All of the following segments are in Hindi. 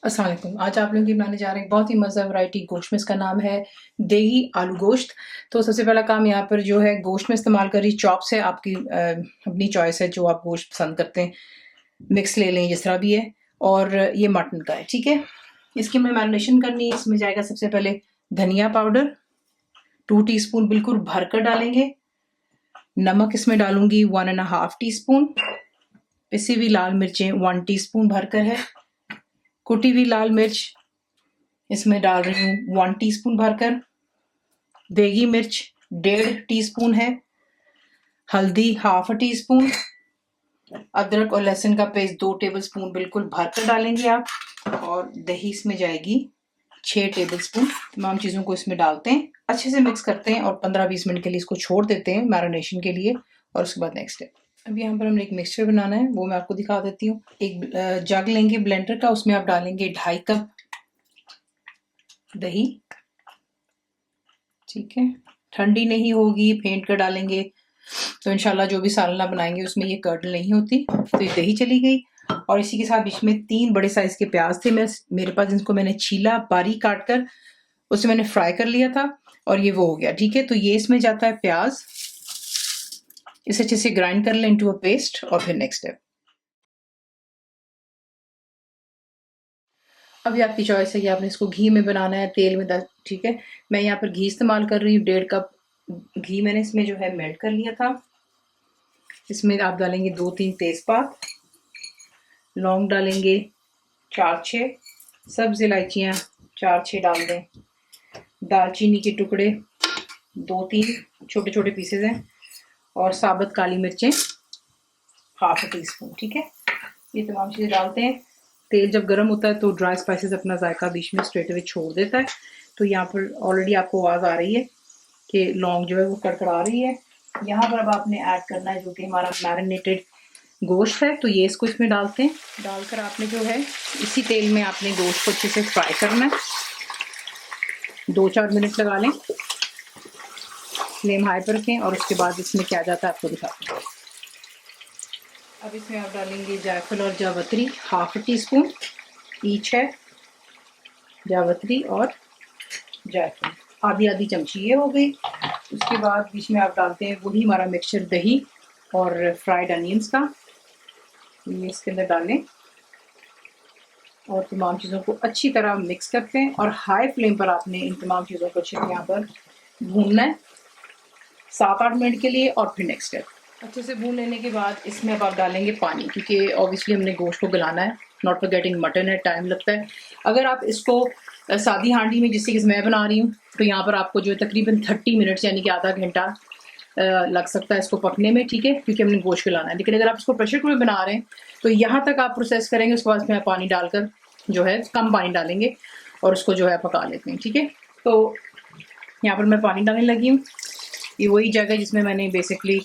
अस्सलाम वालेकुम। आज आप लोगों की बनाने जा रहे हैं बहुत ही मज़ेदार वैरायटी गोश्त में। इसका नाम है देही आलू गोश्त। तो सबसे पहला काम यहाँ पर जो है गोश्त में इस्तेमाल कर रही चॉप्स है। आपकी अपनी चॉइस है जो आप गोश्त पसंद करते हैं, मिक्स ले लें जिस तरह भी है। और ये मटन का है, ठीक है। इसकी हमें मैरिनेशन करनी है। इसमें जाएगा सबसे पहले धनिया पाउडर 2 टीस्पून बिल्कुल भरकर डालेंगे। नमक इसमें डालूंगी 1.5 टीस्पून। पिसी हुई लाल मिर्चें 1 टीस्पून भरकर है। कुटी हुई लाल मिर्च इसमें डाल रही हूँ 1 टीस्पून भरकर। देगी मिर्च 1.5 टीस्पून है। हल्दी 1/2 टीस्पून। अदरक और लहसुन का पेस्ट 2 टेबलस्पून बिल्कुल भरकर डालेंगे आप। और दही इसमें जाएगी 6 टेबलस्पून। तमाम चीज़ों को इसमें डालते हैं, अच्छे से मिक्स करते हैं और 15-20 मिनट के लिए इसको छोड़ देते हैं मैरिनेशन के लिए। और उसके बाद नेक्स्ट स्टेप, अब यहाँ पर हमने एक मिक्सचर बनाना है, वो मैं आपको दिखा देती हूँ। एक जग लेंगे ब्लेंडर का, उसमें आप डालेंगे 2.5 कप दही, ठीक है। ठंडी नहीं होगी, फेंट कर डालेंगे तो इंशाल्लाह जो भी सालना बनाएंगे उसमें ये कर्ड नहीं होती। तो ये दही चली गई। और इसी के साथ इसमें 3 बड़े साइज के प्याज थे मेरे पास, जिनको मैंने छीला बारीक काट कर उसे मैंने फ्राई कर लिया था और ये वो हो गया, ठीक है। तो ये इसमें जाता है प्याज, इसे अच्छे से ग्राइंड कर लें इनटू अ पेस्ट। और फिर नेक्स्ट स्टेप, अभी आपकी चॉइस है कि आपने इसको घी में बनाना है तेल में, ठीक है। मैं यहाँ पर घी इस्तेमाल कर रही हूँ। 1.5 कप घी मैंने इसमें जो है मेल्ट कर लिया था। इसमें आप डालेंगे 2-3 तेजपात, लौंग डालेंगे 4-6, सब्ज इलायचियाँ 4-6 डाल दें, दालचीनी के टुकड़े 2-3 छोटे छोटे पीसेज हैं, और साबुत काली मिर्चें 1/2 टीस्पून, ठीक है। ये तमाम चीज़ें डालते हैं। तेल जब गर्म होता है तो ड्राई स्पाइसेस अपना जायका बीच में स्ट्रेट अवे छोड़ देता है। तो यहाँ पर ऑलरेडी आपको आवाज़ आ रही है कि लौंग जो है वो कड़कड़ा रही है। यहाँ पर अब आपने ऐड करना है जो कि हमारा मैरिनेटेड गोश्त है। तो ये इसको इसमें डालते हैं। डालकर आपने जो है इसी तेल में आपने गोश्त को अच्छे से फ्राई करना है। 2-4 मिनट लगा लें, फ्लेम हाई पर रखें। और उसके बाद इसमें क्या जाता है आपको दिखाते हैं। अब इसमें आप डालेंगे जायफल और जावित्री 1/2 टीस्पून ईच है। जावित्री और जायफल आधी आधी चमची ये हो गई। उसके बाद बीच में आप डालते हैं वही हमारा मिक्सचर दही और फ्राइड अनियंस का, ये इसके अंदर डालें और तमाम चीज़ों को अच्छी तरह मिक्स करते हैं। और हाई फ्लेम पर आपने इन तमाम चीज़ों को अच्छे यहाँ पर भूनना है 7-8 मिनट के लिए। और फिर नेक्स्ट स्टेप, अच्छे से भून लेने के बाद इसमें अब आप डालेंगे पानी, क्योंकि ऑब्वियसली हमने गोश्त को गलाना है। नॉट फॉरगेटिंग मटन है, टाइम लगता है। अगर आप इसको सादी हांडी में जिससे कि मैं बना रही हूँ तो यहाँ पर आपको जो है तकरीबन 30 मिनट्स यानी कि आधा घंटा लग सकता है इसको पकने में, ठीक है, क्योंकि हमने गोश्त गलाना है। लेकिन अगर आप इसको प्रेशर कुकर में बना रहे हैं तो यहाँ तक आप प्रोसेस करेंगे, उसके बाद इसमें पानी डालकर जो है कम पानी डालेंगे और उसको जो है पका लेते हैं, ठीक है। तो यहाँ पर मैं पानी डालने लगी हूँ। ये वही जगह जिसमें मैंने बेसिकली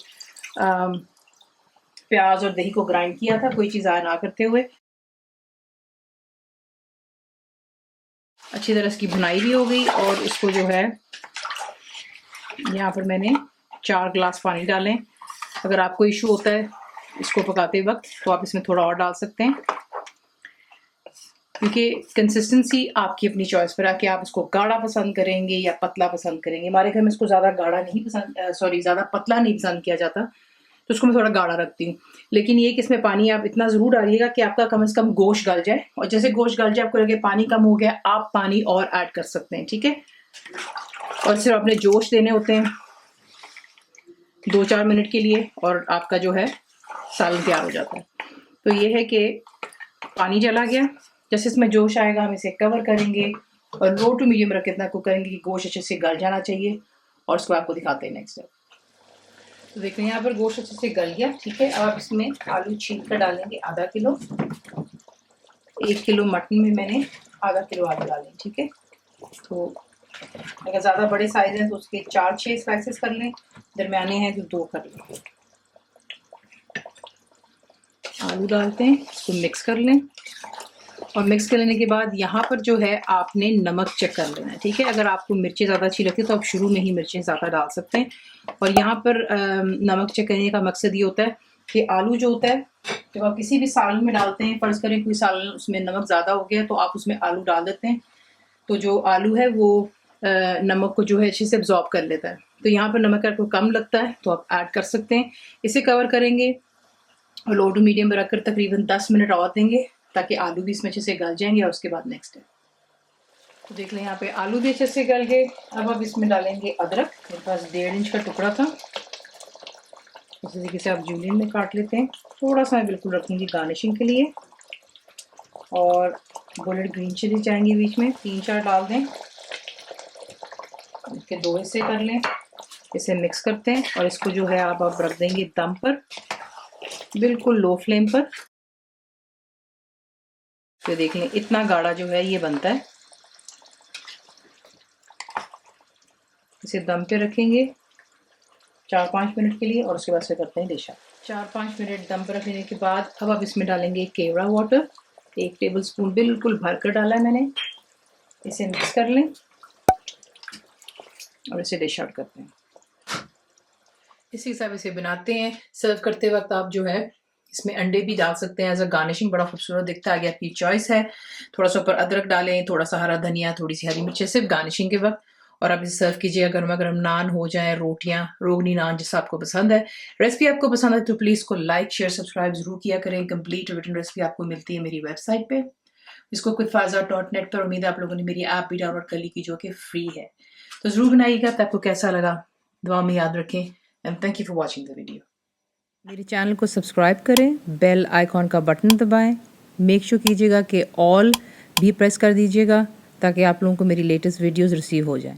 प्याज और दही को ग्राइंड किया था, कोई चीज़ ज़ाया ना करते हुए। अच्छी तरह इसकी भुनाई भी हो गई। और इसको जो है यहाँ पर मैंने 4 ग्लास पानी डालें। अगर आपको इशू होता है इसको पकाते वक्त तो आप इसमें थोड़ा और डाल सकते हैं, क्योंकि कंसिस्टेंसी आपकी अपनी चॉइस पर है कि आप इसको गाढ़ा पसंद करेंगे या पतला पसंद करेंगे। हमारे घर में इसको ज़्यादा गाढ़ा नहीं पसंद, ज़्यादा पतला नहीं पसंद किया जाता, तो उसको मैं थोड़ा गाढ़ा रखती हूँ। लेकिन ये कि इसमें पानी आप इतना ज़रूर डालिएगा कि आपका कम से कम गोश्त गल जाए। और जैसे गोश्त गल जाए आपको लगे पानी कम हो गया, आप पानी और ऐड कर सकते हैं, ठीक है। और सिर्फ अपने जोश देने होते हैं 2-4 मिनट के लिए और आपका जो है सालन तैयार हो जाता है। तो ये है कि पानी चला गया, जैसे इसमें जोश आएगा हम इसे कवर करेंगे और लो टू मीडियम रख के इतना कुक करेंगे कि गोश्त अच्छे से गल जाना चाहिए। और उसको आपको दिखाते हैं नेक्स्ट स्टेप। तो देखते हैं यहाँ पर गोश्त अच्छे से गल गया, ठीक है। अब आप इसमें आलू छील कर डालेंगे आधा किलो। 1 किलो मटन में मैंने आधा किलो आलू डालें, ठीक है। तो अगर ज़्यादा बड़े साइज हैं तो उसके 4-6 स्लाइसेस कर लें, दरमियाने हैं तो 2 कर लें। आलू डालते हैं, इसको मिक्स कर लें। और मिक्स कर लेने के बाद यहाँ पर जो है आपने नमक चेक कर लेना है, ठीक है। अगर आपको मिर्चें ज़्यादा अच्छी लगती है तो आप शुरू में ही मिर्चें ज़्यादा डाल सकते हैं। और यहाँ पर नमक चेक करने का मकसद ये होता है कि आलू जो होता है, जब आप किसी भी सालन में डालते हैं, फ़र्ज़ करें कोई सालन उसमें नमक ज़्यादा हो गया तो आप उसमें आलू डाल देते हैं, तो जो आलू है वो नमक को जो है अच्छे से अब्ज़ॉर्ब कर लेता है। तो यहाँ पर नमक आपको कम लगता है तो आप ऐड कर सकते हैं। इसे कवर करेंगे और लो टू मीडियम पर रखकर तकरीबन 10 मिनट और देंगे ताकि आलू भी इसमें अच्छे से गल जाएंगे। और उसके बाद नेक्स्ट है, तो देख लें यहाँ पे आलू भी अच्छे से गल गए। अब आप इसमें डालेंगे अदरक। मेरे पास 1.5 इंच का टुकड़ा था, इस तरीके से आप जूलियन में काट लेते हैं। थोड़ा सा मैं बिल्कुल रखूँगी गार्निशिंग के लिए। और बुलेट ग्रीन चिली चाहेंगे बीच में 3-4 डाल दें, इसके 2 हिस्से कर लें। इसे मिक्स करते हैं और इसको जो है आप रख देंगे दम पर, बिल्कुल लो फ्लेम पर। तो देख लें इतना गाढ़ा जो है ये बनता है। इसे दम पे रखेंगे 4-5 मिनट के लिए और उसके बाद से करते हैं डिश आउट। 4-5 मिनट दम पर रखने के बाद अब आप इसमें डालेंगे केवड़ा वाटर, 1 टेबलस्पून बिल्कुल भर कर डाला है मैंने। इसे मिक्स कर लें और इसे डिश आउट करते हैं। इसी हिसाब से बनाते हैं। सर्व करते वक्त आप जो है इसमें अंडे भी डाल सकते हैं एज अ गार्निशिंग, बड़ा खूबसूरत दिखता है। आगे आपकी चॉइस है। थोड़ा सा ऊपर अदरक डालें, थोड़ा सा हरा धनिया, थोड़ी सी हरी मिर्च, सिर्फ गार्निशिंग के वक्त। और आप इसे सर्व कीजिए गर्मा गर्म नान हो जाए, रोटियां, रोगनी नान, जिससे आपको पसंद है। रेसिपी आपको पसंद है तो प्लीज़ को लाइक शेयर सब्सक्राइब जरूर किया करें। कंप्लीट रिटन रेसिपी आपको मिलती है मेरी वेबसाइट पे, इसको kuitfaza.net पर। उम्मीद है आप लोगों ने मेरी ऐप भी डाउनलोड कर ली की जो कि फ्री है, तो ज़रूर बनाइएगा। तो आपको कैसा लगा दुआ में याद रखें। And thank you for watching the video. मेरे चैनल को सब्सक्राइब करें, बेल आइकॉन का बटन दबाएं, मेक श्योर कीजिएगा कि ऑल भी प्रेस कर दीजिएगा ताकि आप लोगों को मेरी लेटेस्ट वीडियोस रिसीव हो जाएं।